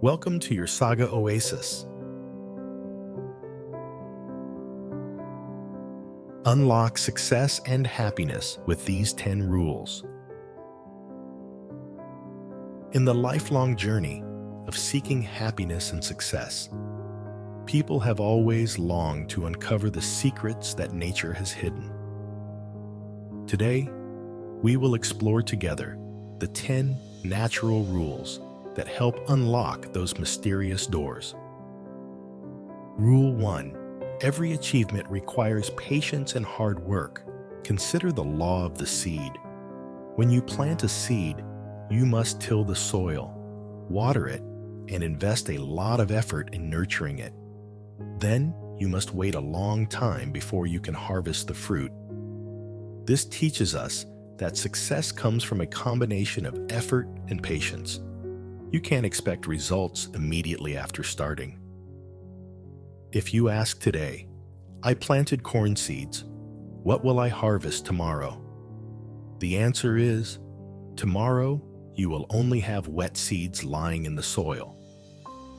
Welcome to your Saga Oasis. Unlock success and happiness with these 10 rules. In the lifelong journey of seeking happiness and success, people have always longed to uncover the secrets that nature has hidden. Today, we will explore together the 10 natural rules that help unlock those mysterious doors. Rule 1. Every achievement requires patience and hard work. Consider the law of the seed. When you plant a seed, you must till the soil, water it, and invest a lot of effort in nurturing it. Then, you must wait a long time before you can harvest the fruit. This teaches us that success comes from a combination of effort and patience. You can't expect results immediately after starting. If you ask today, "I planted corn seeds, what will I harvest tomorrow?" The answer is, tomorrow you will only have wet seeds lying in the soil.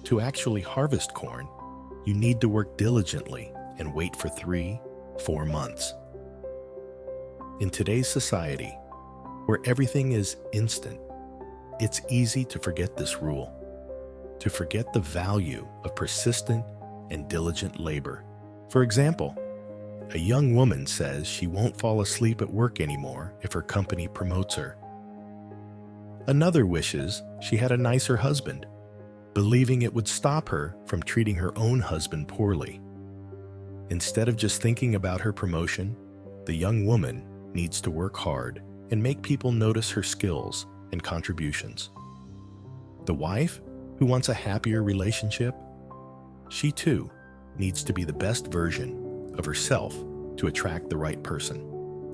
To actually harvest corn, you need to work diligently and wait for 3-4 months. In today's society, where everything is instant, it's easy to forget this rule, to forget the value of persistent and diligent labor. For example, a young woman says she won't fall asleep at work anymore if her company promotes her. Another wishes she had a nicer husband, believing it would stop her from treating her own husband poorly. Instead of just thinking about her promotion, the young woman needs to work hard and make people notice her skills and contributions. The wife, who wants a happier relationship, she too needs to be the best version of herself to attract the right person.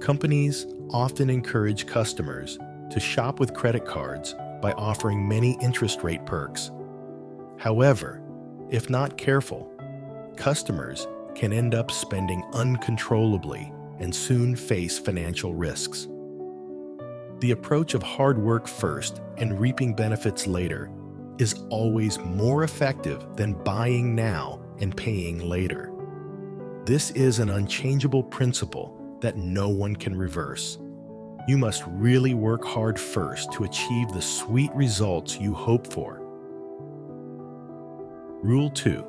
Companies often encourage customers to shop with credit cards by offering many interest rate perks. However, if not careful, customers can end up spending uncontrollably and soon face financial risks. The approach of hard work first and reaping benefits later is always more effective than buying now and paying later. This is an unchangeable principle that no one can reverse. You must really work hard first to achieve the sweet results you hope for. Rule 2.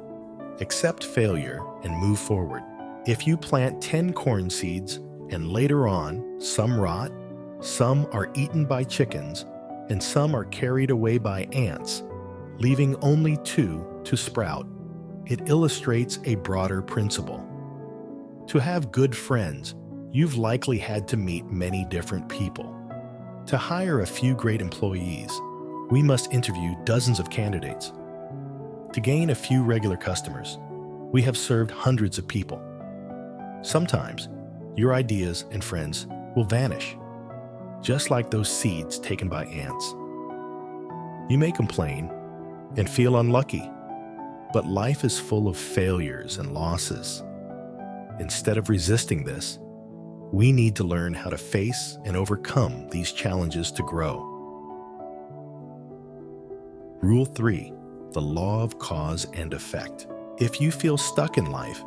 Accept failure and move forward. If you plant 10 corn seeds and later on some rot, some are eaten by chickens, and some are carried away by ants, leaving only 2 to sprout, it illustrates a broader principle. To have good friends, you've likely had to meet many different people. To hire a few great employees, we must interview dozens of candidates. To gain a few regular customers, we have served hundreds of people. Sometimes, your ideas and friends will vanish, just like those seeds taken by ants. You may complain and feel unlucky, but life is full of failures and losses. Instead of resisting this, we need to learn how to face and overcome these challenges to grow. Rule 3. The law of cause and effect. If you feel stuck in life,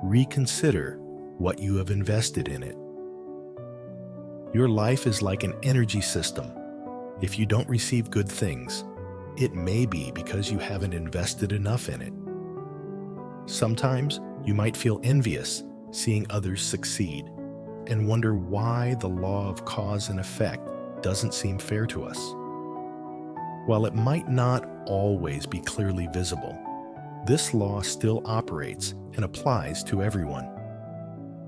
reconsider what you have invested in it. Your life is like an energy system. If you don't receive good things, it may be because you haven't invested enough in it. Sometimes you might feel envious seeing others succeed and wonder why the law of cause and effect doesn't seem fair to us. While it might not always be clearly visible, this law still operates and applies to everyone.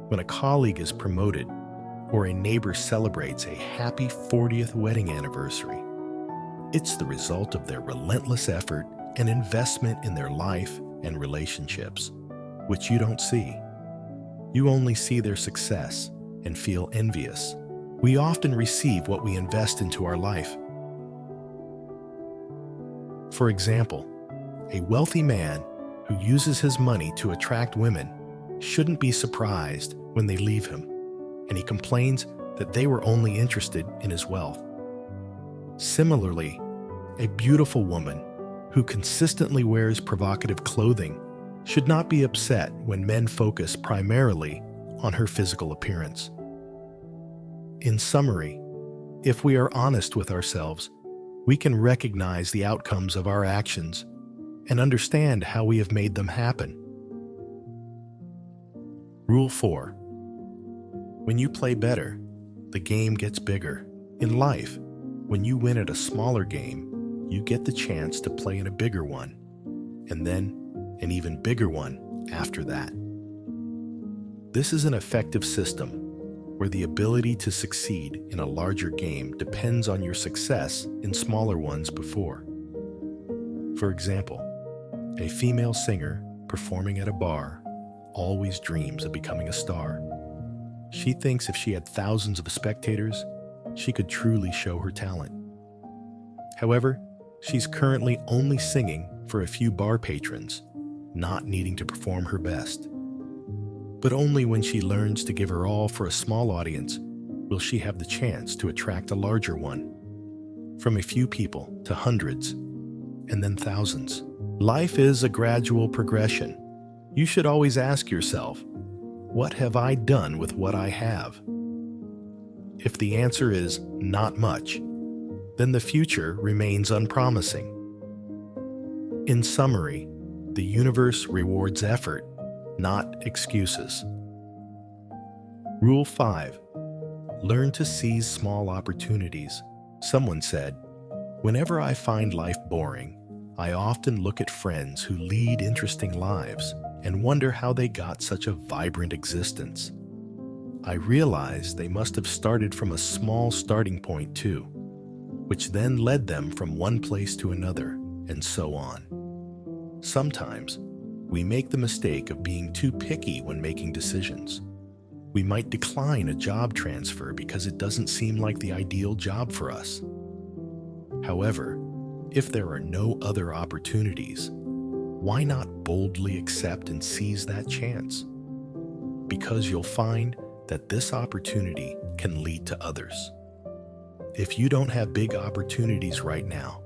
When a colleague is promoted, or a neighbor celebrates a happy 40th wedding anniversary, it's the result of their relentless effort and investment in their life and relationships, which you don't see. You only see their success and feel envious. We often receive what we invest into our life. For example, a wealthy man who uses his money to attract women shouldn't be surprised when they leave him, and he complains that they were only interested in his wealth. Similarly, a beautiful woman who consistently wears provocative clothing, should not be upset when men focus primarily on her physical appearance. In summary, if we are honest with ourselves, we can recognize the outcomes of our actions and understand how we have made them happen. Rule 4. When you play better, the game gets bigger. In life, when you win at a smaller game, you get the chance to play in a bigger one, and then an even bigger one after that. This is an effective system where the ability to succeed in a larger game depends on your success in smaller ones before. For example, a female singer performing at a bar always dreams of becoming a star. She thinks if she had thousands of spectators, she could truly show her talent. However, she's currently only singing for a few bar patrons, not needing to perform her best. But only when she learns to give her all for a small audience will she have the chance to attract a larger one, from a few people to hundreds, and then thousands. Life is a gradual progression. You should always ask yourself, what have I done with what I have? If the answer is not much, then the future remains unpromising. In summary, the universe rewards effort, not excuses. Rule 5. Learn to seize small opportunities. Someone said, "Whenever I find life boring, I often look at friends who lead interesting lives and wonder how they got such a vibrant existence. I realize they must have started from a small starting point too, which then led them from one place to another, and so on." Sometimes, we make the mistake of being too picky when making decisions. We might decline a job transfer because it doesn't seem like the ideal job for us. However, if there are no other opportunities, why not boldly accept and seize that chance? Because you'll find that this opportunity can lead to others. If you don't have big opportunities right now,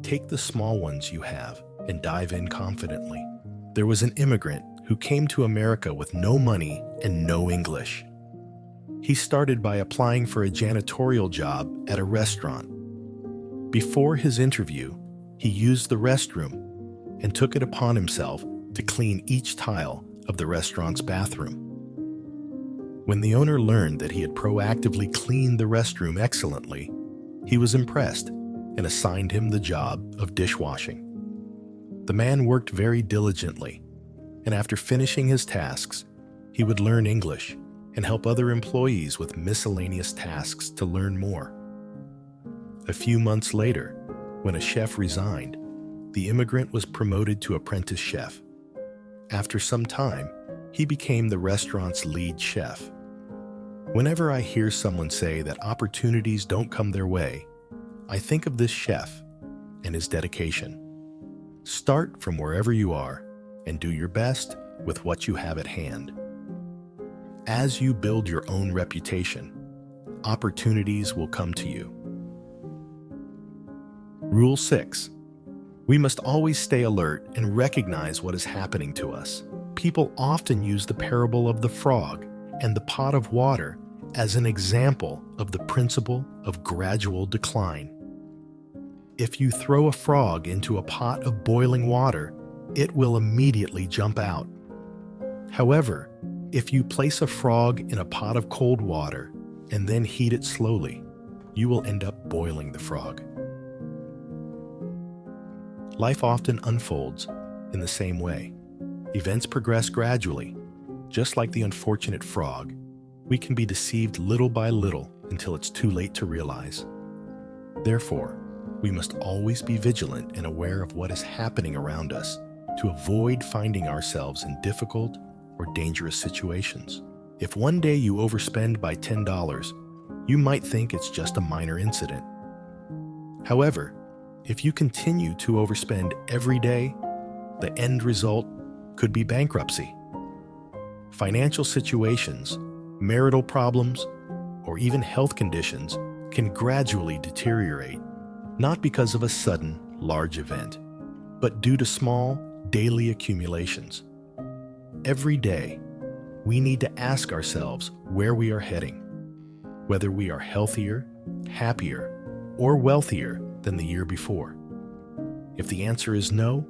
take the small ones you have and dive in confidently. There was an immigrant who came to America with no money and no English. He started by applying for a janitorial job at a restaurant. Before his interview, he used the restroom and took it upon himself to clean each tile of the restaurant's bathroom. When the owner learned that he had proactively cleaned the restroom excellently, he was impressed and assigned him the job of dishwashing. The man worked very diligently, and after finishing his tasks, he would learn English and help other employees with miscellaneous tasks to learn more. A few months later, when a chef resigned, the immigrant was promoted to apprentice chef. After some time, he became the restaurant's lead chef. Whenever I hear someone say that opportunities don't come their way, I think of this chef and his dedication. Start from wherever you are and do your best with what you have at hand. As you build your own reputation, opportunities will come to you. Rule 6. We must always stay alert and recognize what is happening to us. People often use the parable of the frog and the pot of water as an example of the principle of gradual decline. If you throw a frog into a pot of boiling water, it will immediately jump out. However, if you place a frog in a pot of cold water and then heat it slowly, you will end up boiling the frog. Life often unfolds in the same way. Events progress gradually. Just like the unfortunate frog, we can be deceived little by little until it's too late to realize. Therefore, we must always be vigilant and aware of what is happening around us to avoid finding ourselves in difficult or dangerous situations. If one day you overspend by $10, you might think it's just a minor incident. However, if you continue to overspend every day, the end result could be bankruptcy. Financial situations, marital problems, or even health conditions can gradually deteriorate, not because of a sudden, large event, but due to small, daily accumulations. Every day, we need to ask ourselves where we are heading, whether we are healthier, happier, or wealthier than the year before. If the answer is no,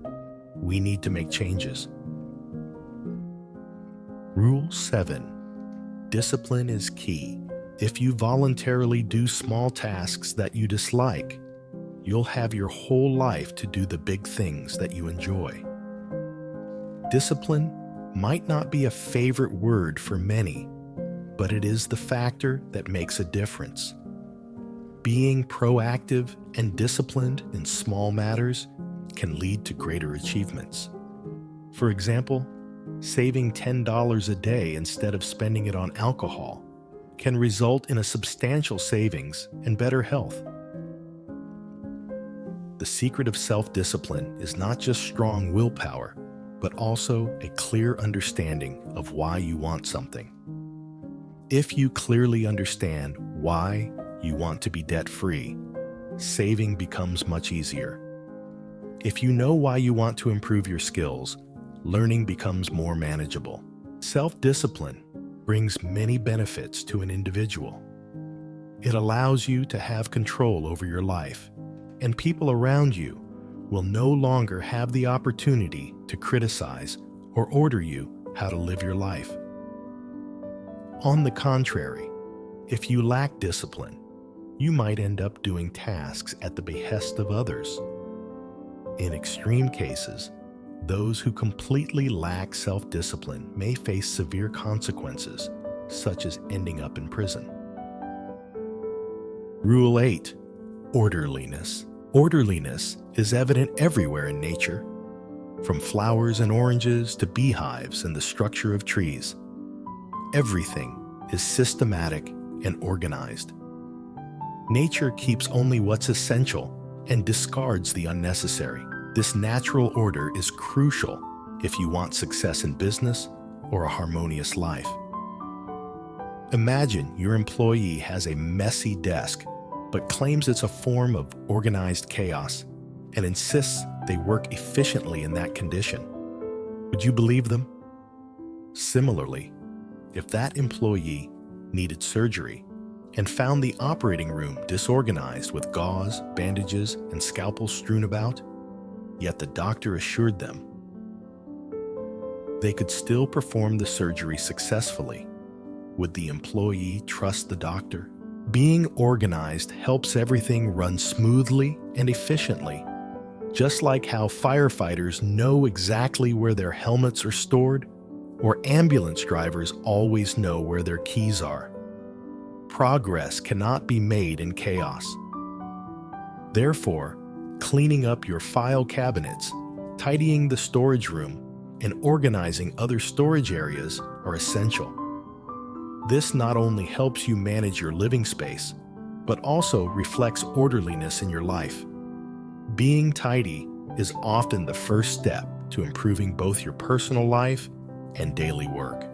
we need to make changes. Rule 7. Discipline is key. If you voluntarily do small tasks that you dislike, you'll have your whole life to do the big things that you enjoy. Discipline might not be a favorite word for many, but it is the factor that makes a difference. Being proactive and disciplined in small matters can lead to greater achievements. For example, saving $10 a day instead of spending it on alcohol can result in a substantial savings and better health. The secret of self-discipline is not just strong willpower, but also a clear understanding of why you want something. If you clearly understand why you want to be debt-free, saving becomes much easier. If you know why you want to improve your skills, learning becomes more manageable. Self-discipline brings many benefits to an individual. It allows you to have control over your life, and people around you will no longer have the opportunity to criticize or order you how to live your life. On the contrary, if you lack discipline, you might end up doing tasks at the behest of others. In extreme cases, those who completely lack self-discipline may face severe consequences, such as ending up in prison. Rule 8. Orderliness. Orderliness is evident everywhere in nature, from flowers and oranges to beehives and the structure of trees. Everything is systematic and organized. Nature keeps only what's essential and discards the unnecessary. This natural order is crucial if you want success in business or a harmonious life. Imagine your employee has a messy desk, but claims it's a form of organized chaos and insists they work efficiently in that condition. Would you believe them? Similarly, if that employee needed surgery and found the operating room disorganized with gauze, bandages, and scalpels strewn about, yet the doctor assured them they could still perform the surgery successfully, would the employee trust the doctor? Being organized helps everything run smoothly and efficiently, just like how firefighters know exactly where their helmets are stored, or ambulance drivers always know where their keys are. Progress cannot be made in chaos. Therefore, cleaning up your file cabinets, tidying the storage room, and organizing other storage areas are essential. This not only helps you manage your living space, but also reflects orderliness in your life. Being tidy is often the first step to improving both your personal life and daily work.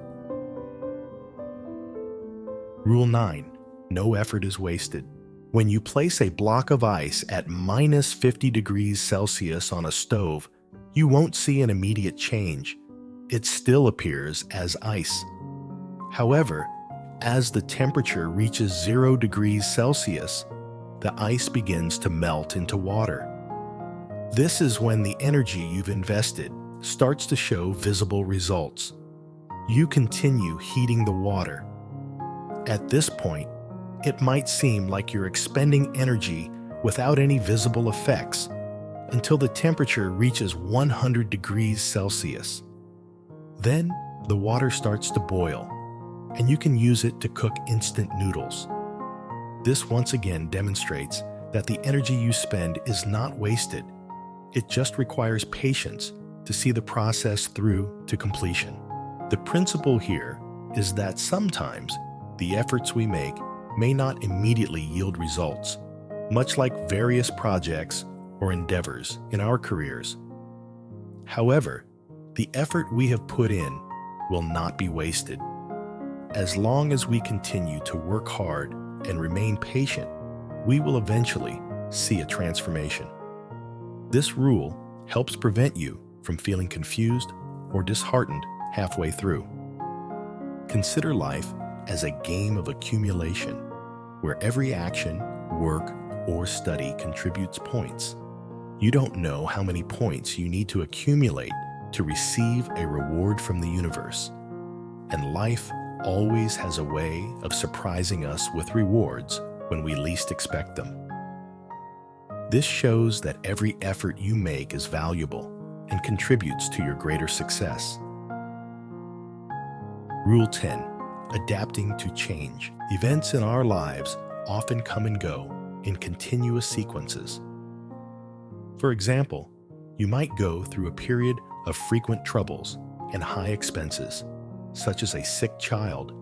Rule 9. No effort is wasted. When you place a block of ice at minus 50 degrees Celsius on a stove, you won't see an immediate change. It still appears as ice. However, as the temperature reaches 0 degrees Celsius, the ice begins to melt into water. This is when the energy you've invested starts to show visible results. You continue heating the water. At this point, it might seem like you're expending energy without any visible effects until the temperature reaches 100 degrees Celsius. Then, the water starts to boil, and you can use it to cook instant noodles. This once again demonstrates that the energy you spend is not wasted. It just requires patience to see the process through to completion. The principle here is that sometimes the efforts we make may not immediately yield results, much like various projects or endeavors in our careers. However, the effort we have put in will not be wasted. As long as we continue to work hard and remain patient, we will eventually see a transformation. This rule helps prevent you from feeling confused or disheartened halfway through. Consider life as a game of accumulation, where every action, work, or study contributes points. You don't know how many points you need to accumulate to receive a reward from the universe. And life always has a way of surprising us with rewards when we least expect them. This shows that every effort you make is valuable and contributes to your greater success. Rule 10. Adapting to change. Events in our lives often come and go in continuous sequences. For example, you might go through a period of frequent troubles and high expenses, such as a sick child,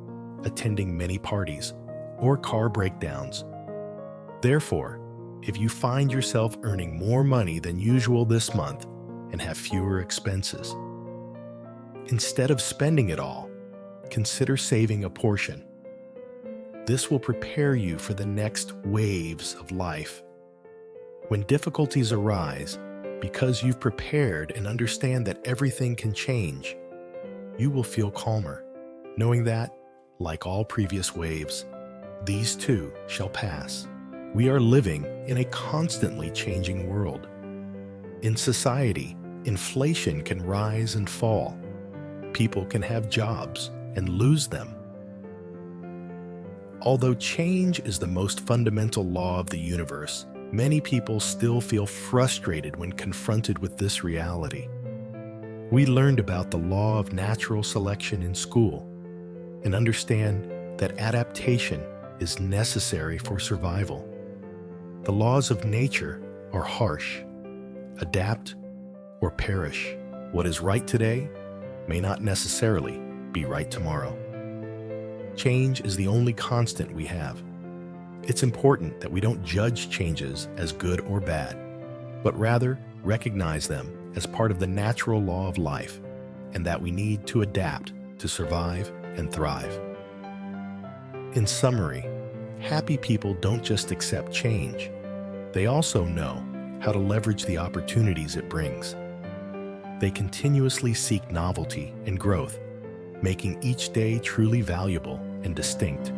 attending many parties, or car breakdowns. Therefore, if you find yourself earning more money than usual this month and have fewer expenses, instead of spending it all, consider saving a portion. This will prepare you for the next waves of life. When difficulties arise, because you've prepared and understand that everything can change, you will feel calmer, knowing that, like all previous waves, these too shall pass. We are living in a constantly changing world. In society, inflation can rise and fall. People can have jobs and lose them. Although change is the most fundamental law of the universe, many people still feel frustrated when confronted with this reality. We learned about the law of natural selection in school and understand that adaptation is necessary for survival. The laws of nature are harsh. Adapt or perish. What is right today may not necessarily be right tomorrow. Change is the only constant we have. It's important that we don't judge changes as good or bad, but rather recognize them as part of the natural law of life, and that we need to adapt to survive and thrive. In summary, happy people don't just accept change. They also know how to leverage the opportunities it brings. They continuously seek novelty and growth, making each day truly valuable and distinct.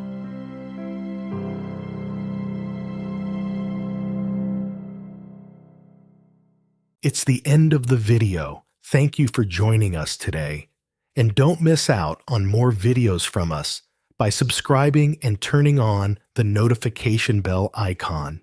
It's the end of the video. Thank you for joining us today. And don't miss out on more videos from us by subscribing and turning on the notification bell icon.